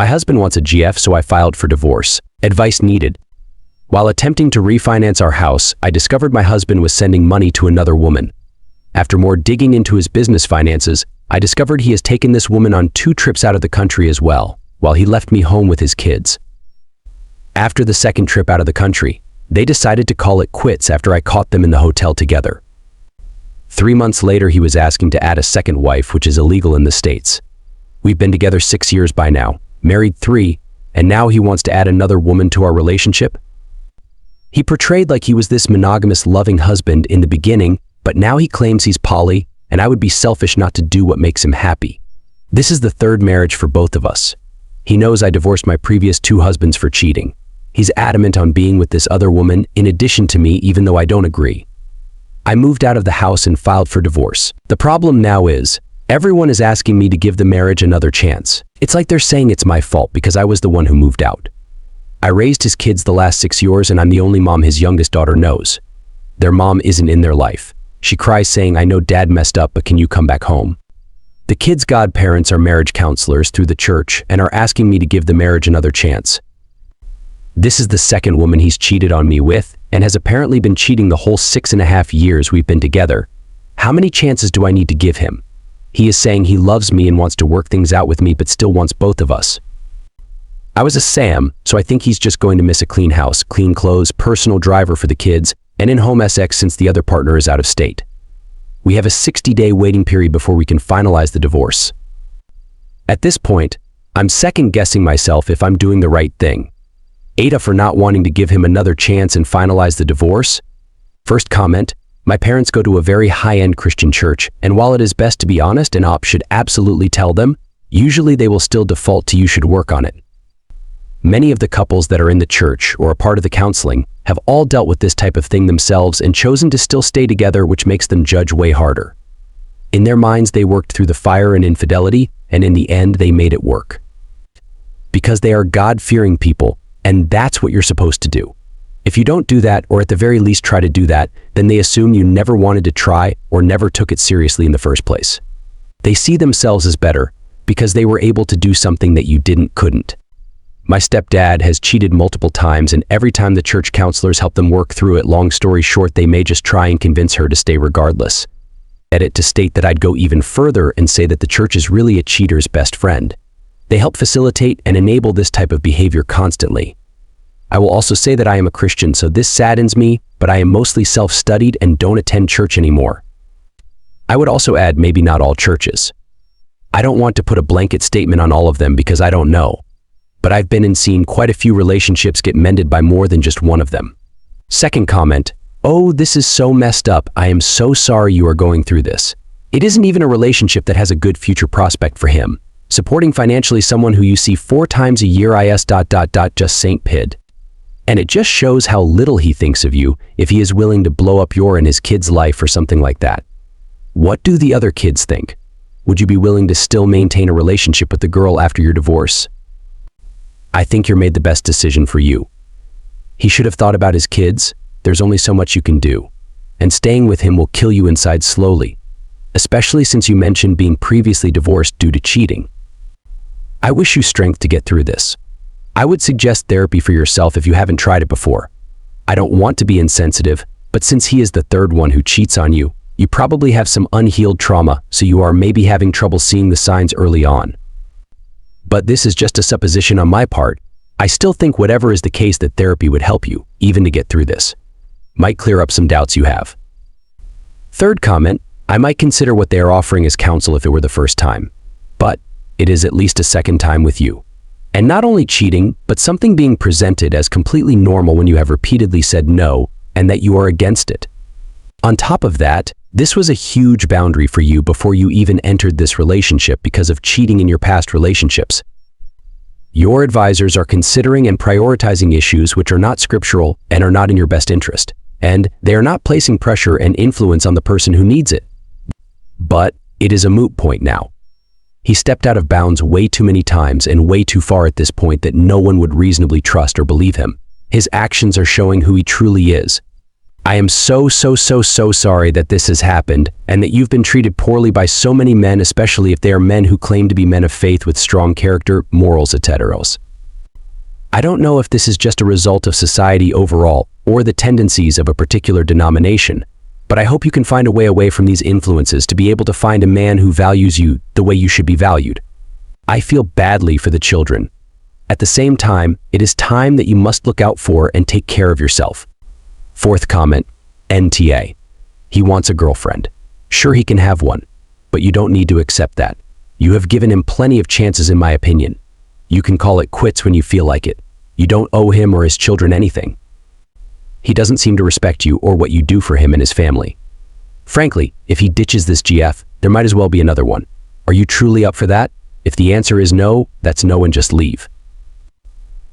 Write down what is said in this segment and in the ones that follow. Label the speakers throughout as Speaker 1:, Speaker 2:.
Speaker 1: My husband wants a GF, so I filed for divorce. Advice needed. While attempting to refinance our house, I discovered my husband was sending money to another woman. After more digging into his business finances, I discovered he has taken this woman on 2 trips out of the country as well, while he left me home with his kids. After the second trip out of the country, they decided to call it quits after I caught them in the hotel together. 3 months later, he was asking to add a second wife, which is illegal in the States. We've been together 6 years by now, married 3, and now he wants to add another woman to our relationship? He portrayed like he was this monogamous, loving husband in the beginning, but now he claims he's poly, and I would be selfish not to do what makes him happy. This is the 3rd marriage for both of us. He knows I divorced my previous 2 husbands for cheating. He's adamant on being with this other woman in addition to me, even though I don't agree. I moved out of the house and filed for divorce. The problem now is, everyone is asking me to give the marriage another chance. It's like they're saying it's my fault because I was the one who moved out. I raised his kids the last 6 years, and I'm the only mom his youngest daughter knows. Their mom isn't in their life. She cries saying, "I know dad messed up, but can you come back home?" The kids' godparents are marriage counselors through the church and are asking me to give the marriage another chance. This is the 2nd woman he's cheated on me with, and has apparently been cheating the whole 6.5 years we've been together. How many chances do I need to give him? He is saying he loves me and wants to work things out with me, but still wants both of us. I was a Sam, so I think he's just going to miss a clean house, clean clothes, personal driver for the kids, and in-home SX since the other partner is out of state. We have a 60-day waiting period before we can finalize the divorce. At this point, I'm second-guessing myself if I'm doing the right thing. Ada for not wanting to give him another chance and finalize the divorce. First comment, my parents go to a very high-end Christian church, and while it is best to be honest and op should absolutely tell them, usually they will still default to you should work on it. Many of the couples that are in the church or a part of the counseling have all dealt with this type of thing themselves and chosen to still stay together, which makes them judge way harder. In their minds, they worked through the fire and infidelity, and in the end, they made it work. Because they are God-fearing people, and that's what you're supposed to do. If you don't do that, or at the very least try to do that, then they assume you never wanted to try or never took it seriously in the first place. They see themselves as better because they were able to do something that you couldn't. My stepdad has cheated multiple times, and every time the church counselors help them work through it, long story short, they may just try and convince her to stay regardless. Edit to state that I'd go even further and say that the church is really a cheater's best friend. They help facilitate and enable this type of behavior constantly. I will also say that I am a Christian, so this saddens me, but I am mostly self-studied and don't attend church anymore. I would also add maybe not all churches. I don't want to put a blanket statement on all of them because I don't know. But I've been and seen quite a few relationships get mended by more than just one of them. Second comment, oh, this is so messed up. I am so sorry you are going through this. It isn't even a relationship that has a good future prospect for him. Supporting financially someone who you see 4 times a year just Saint Pid. And it just shows how little he thinks of you if he is willing to blow up your and his kid's life or something like that. What do the other kids think? Would you be willing to still maintain a relationship with the girl after your divorce? I think you're made the best decision for you. He should have thought about his kids. There's only so much you can do. And staying with him will kill you inside slowly, especially since you mentioned being previously divorced due to cheating. I wish you strength to get through this. I would suggest therapy for yourself if you haven't tried it before. I don't want to be insensitive, but since he is the 3rd one who cheats on you, you probably have some unhealed trauma, so you are maybe having trouble seeing the signs early on. But this is just a supposition on my part. I still think whatever is the case that therapy would help you, even to get through this. Might clear up some doubts you have. Third comment, I might consider what they are offering as counsel if it were the first time. But it is at least a second time with you. And not only cheating, but something being presented as completely normal when you have repeatedly said no, and that you are against it. On top of that, this was a huge boundary for you before you even entered this relationship because of cheating in your past relationships. Your advisors are considering and prioritizing issues which are not scriptural and are not in your best interest, and they are not placing pressure and influence on the person who needs it. But it is a moot point now. He stepped out of bounds way too many times and way too far at this point that no one would reasonably trust or believe him. His actions are showing who he truly is. I am so sorry that this has happened and that you've been treated poorly by so many men, especially if they are men who claim to be men of faith with strong character, morals, etc. I don't know if this is just a result of society overall or the tendencies of a particular denomination, but I hope you can find a way away from these influences to be able to find a man who values you the way you should be valued. I feel badly for the children. At the same time, it is time that you must look out for and take care of yourself. Fourth comment, NTA. He wants a girlfriend. Sure, he can have one, but you don't need to accept that. You have given him plenty of chances, in my opinion. You can call it quits when you feel like it. You don't owe him or his children anything. He doesn't seem to respect you or what you do for him and his family. Frankly, if he ditches this GF, there might as well be another one. Are you truly up for that? If the answer is no, that's no and just leave.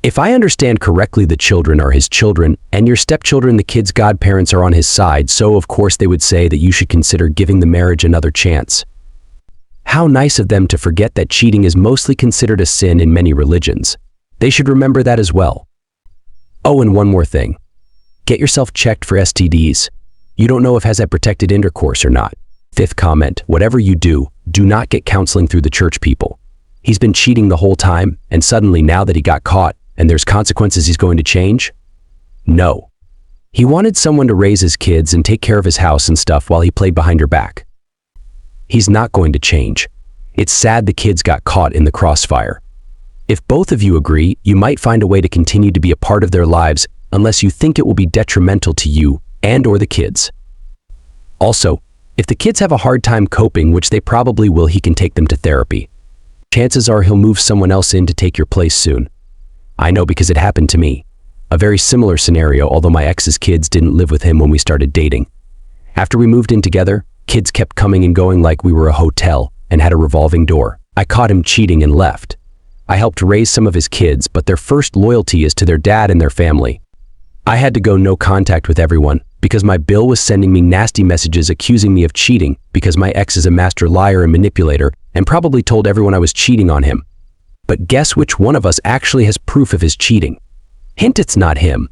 Speaker 1: If I understand correctly, the children are his children, and your stepchildren, the kids' godparents, are on his side, so of course they would say that you should consider giving the marriage another chance. How nice of them to forget that cheating is mostly considered a sin in many religions. They should remember that as well. Oh, and one more thing. Get yourself checked for STDs. You don't know if has had protected intercourse or not. Fifth comment, whatever you do, do not get counseling through the church people. He's been cheating the whole time, and suddenly now that he got caught, and there's consequences, he's going to change? No. He wanted someone to raise his kids and take care of his house and stuff while he played behind her back. He's not going to change. It's sad the kids got caught in the crossfire. If both of you agree, you might find a way to continue to be a part of their lives unless you think it will be detrimental to you and or the kids. Also, if the kids have a hard time coping, which they probably will, he can take them to therapy. Chances are he'll move someone else in to take your place soon. I know because it happened to me. A very similar scenario, although my ex's kids didn't live with him when we started dating. After we moved in together, kids kept coming and going like we were a hotel and had a revolving door. I caught him cheating and left. I helped raise some of his kids, but their first loyalty is to their dad and their family. I had to go no contact with everyone because my bill was sending me nasty messages accusing me of cheating because my ex is a master liar and manipulator and probably told everyone I was cheating on him. But guess which one of us actually has proof of his cheating? Hint, it's not him.